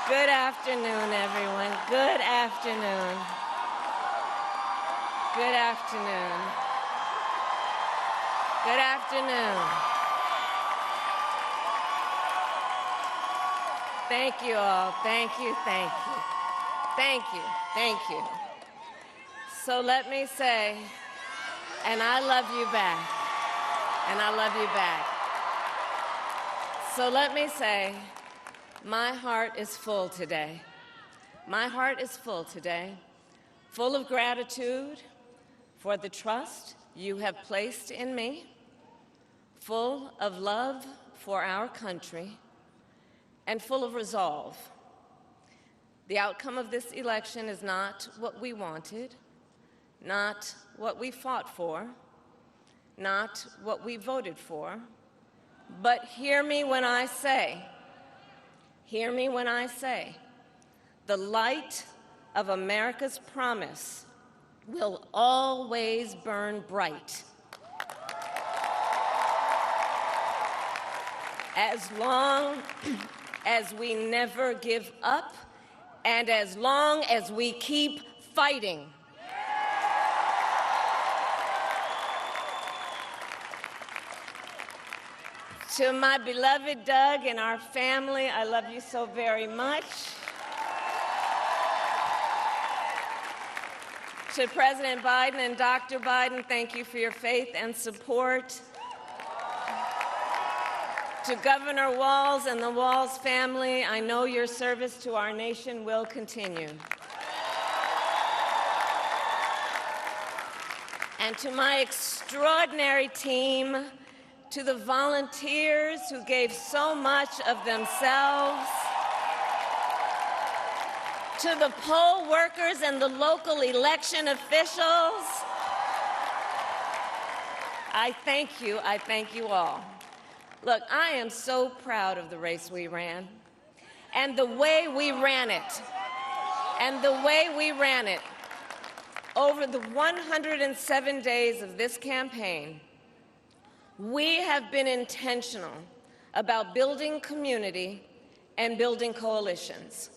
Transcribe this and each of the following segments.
Good afternoon, everyone. Good afternoon. Good afternoon. Good afternoon. Thank you all. Thank you, thank you. Thank you, thank you. So let me say, and I love you back, and I love you back. So let me say, my heart is full today. My heart is full today, full of gratitude for the trust you have placed in me, full of love for our country, and full of resolve. The outcome of this election is not what we wanted, not what we fought for, not what we voted for, but hear me when I say, the light of America's promise will always burn bright. As long as we never give up, and as long as we keep fighting. To my beloved Doug and our family, I love you so very much. To President Biden and Dr. Biden, thank you for your faith and support. To Governor Walz and the Walz family, I know your service to our nation will continue. And to my extraordinary team, to the volunteers who gave so much of themselves, to the poll workers and the local election officials, I thank you all. Look, I am so proud of the race we ran, and the way we ran it, over the 107 days of this campaign. We have been intentional about building community and building coalitions,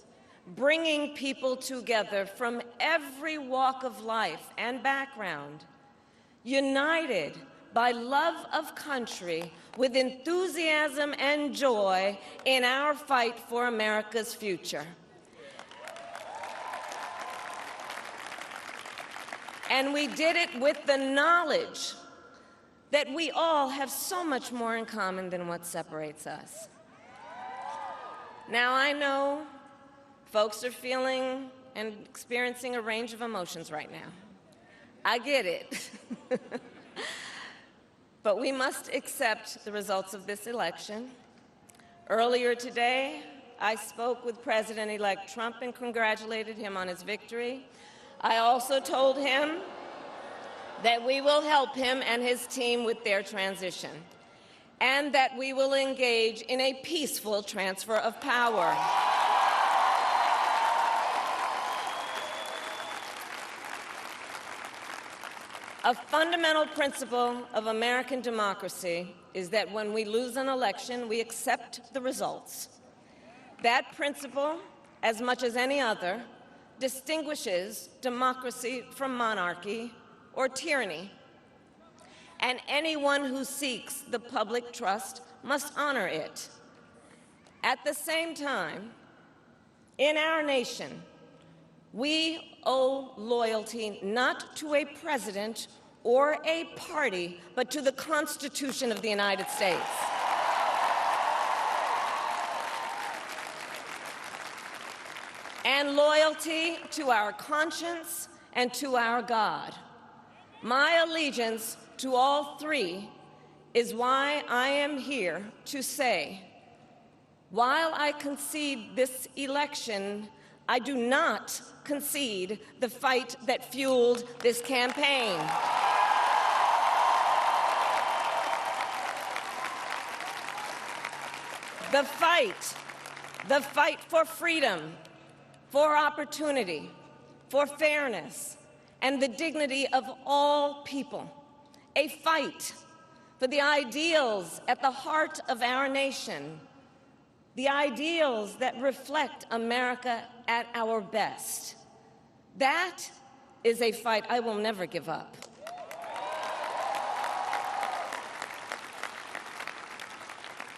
bringing people together from every walk of life and background, united by love of country with enthusiasm and joy in our fight for America's future. And we did it with the knowledge that we all have so much more in common than what separates us. Now, I know folks are feeling and experiencing a range of emotions right now. I get it. But we must accept the results of this election. Earlier today, I spoke with President-elect Trump and congratulated him on his victory. I also told him that we will help him and his team with their transition, and that we will engage in a peaceful transfer of power. A fundamental principle of American democracy is that when we lose an election, we accept the results. That principle, as much as any other, distinguishes democracy from monarchy or tyranny. And anyone who seeks the public trust must honor it. At the same time, in our nation, we owe loyalty not to a president or a party, but to the Constitution of the United States. And loyalty to our conscience and to our God. My allegiance to all three is why I am here to say, while I concede this election, I do not concede the fight that fueled this campaign. The fight for freedom, for opportunity, for fairness, and the dignity of all people. A fight for the ideals at the heart of our nation. the ideals that reflect America at our best. That is a fight I will never give up.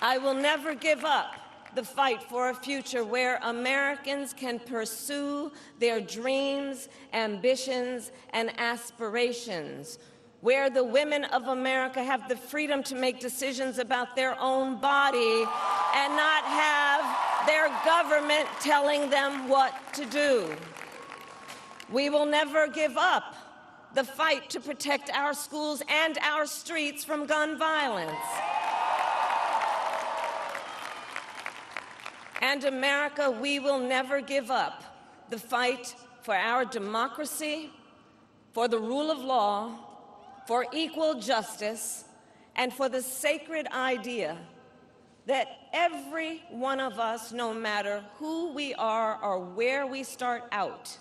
I will never give up the fight for a future where Americans can pursue their dreams, ambitions, and aspirations, where the women of America have the freedom to make decisions about their own body and not have their government telling them what to do. We will never give up the fight to protect our schools and our streets from gun violence. And America, we will never give up the fight for our democracy, for the rule of law, for equal justice, and for the sacred idea that every one of us, no matter who we are or where we start out,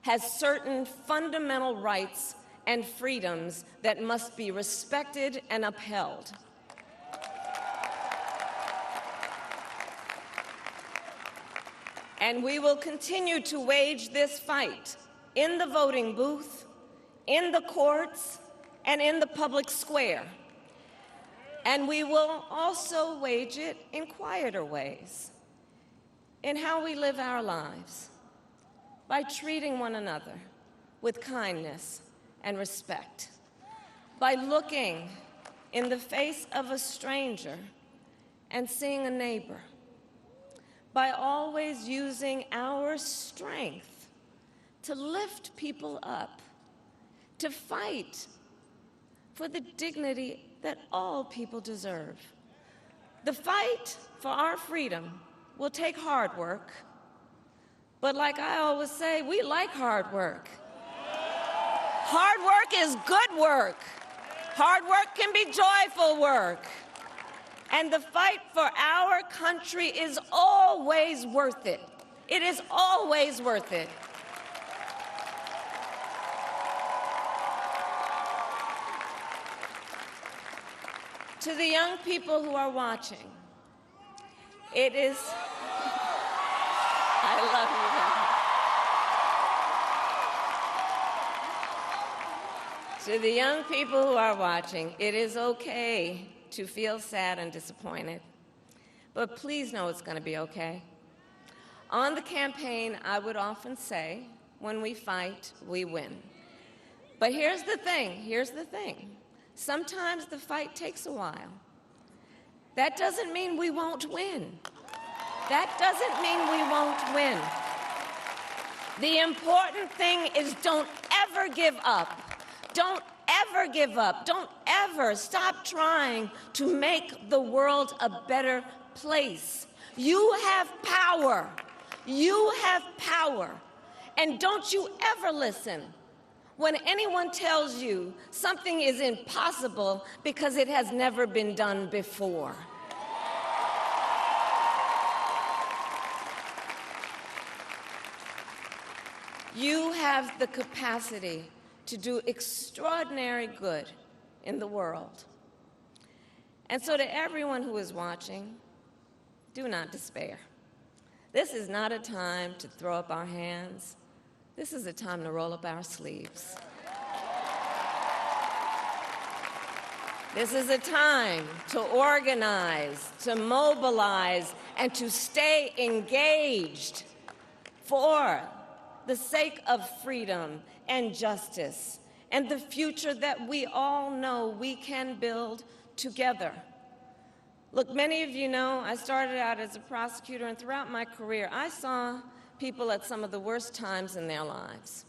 has certain fundamental rights and freedoms that must be respected and upheld. And we will continue to wage this fight in the voting booth, in the courts, and in the public square. And we will also wage it in quieter ways, in how we live our lives, by treating one another with kindness and respect, by looking in the face of a stranger and seeing a neighbor, by always using our strength to lift people up, to fight for the dignity that all people deserve. The fight for our freedom will take hard work, but like I always say, we like hard work. Hard work is good work. Hard work can be joyful work. And the fight for our country is always worth it. It is always worth it. To the young people who are watching, it is, I love you. To the young people who are watching, it is okay to feel sad and disappointed, but please know it's going to be okay. On the campaign, I would often say, when we fight, we win. But here's the thing. Sometimes the fight takes a while. That doesn't mean we won't win. That doesn't mean we won't win. The important thing is don't ever give up. Don't ever give up. Don't ever stop trying to make the world a better place. You have power. You have power. And don't you ever listen when anyone tells you something is impossible because it has never been done before. You have the capacity to do extraordinary good in the world. And so to everyone who is watching, do not despair. This is not a time to throw up our hands. This is a time to roll up our sleeves. This is a time to organize, to mobilize, and to stay engaged for the sake of freedom and justice and the future that we all know we can build together. Look, many of you know I started out as a prosecutor, and throughout my career, I saw people at some of the worst times in their lives,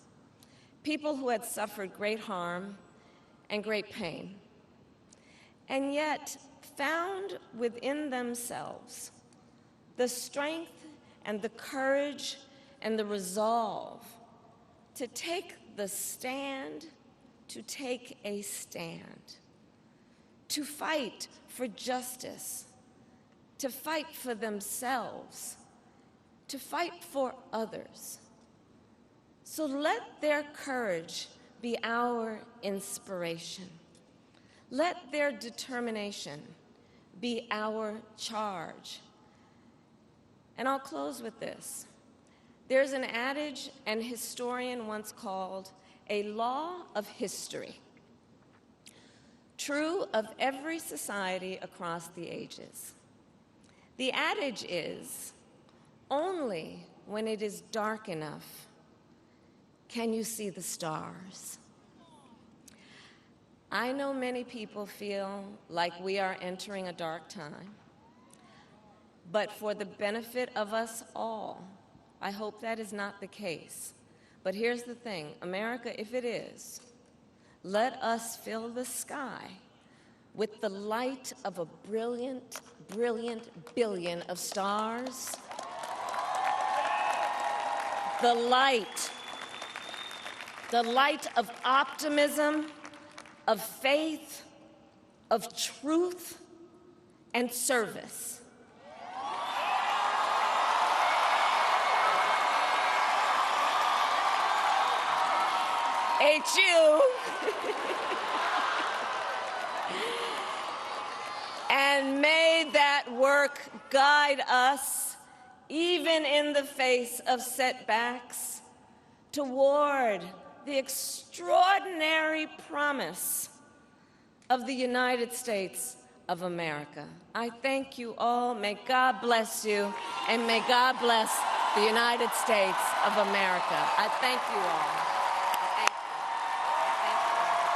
people who had suffered great harm and great pain, and yet found within themselves the strength and the courage and the resolve to take the stand, to take a stand, to fight for justice, to fight for themselves, to fight for others. So let their courage be our inspiration. Let their determination be our charge. And I'll close with this. There's an adage an historian once called a law of history, true of every society across the ages. The adage is, only when it is dark enough can you see the stars. I know many people feel like we are entering a dark time, but for the benefit of us all, I hope that is not the case. But here's the thing, America, if it is, let us fill the sky with the light of a brilliant, brilliant billion of stars. The light of optimism, of faith, of truth, and service. HU. And may that work guide us, even in the face of setbacks, toward the extraordinary promise of the United States of America. I thank you all. May God bless you, and may God bless the United States of America. I thank you all.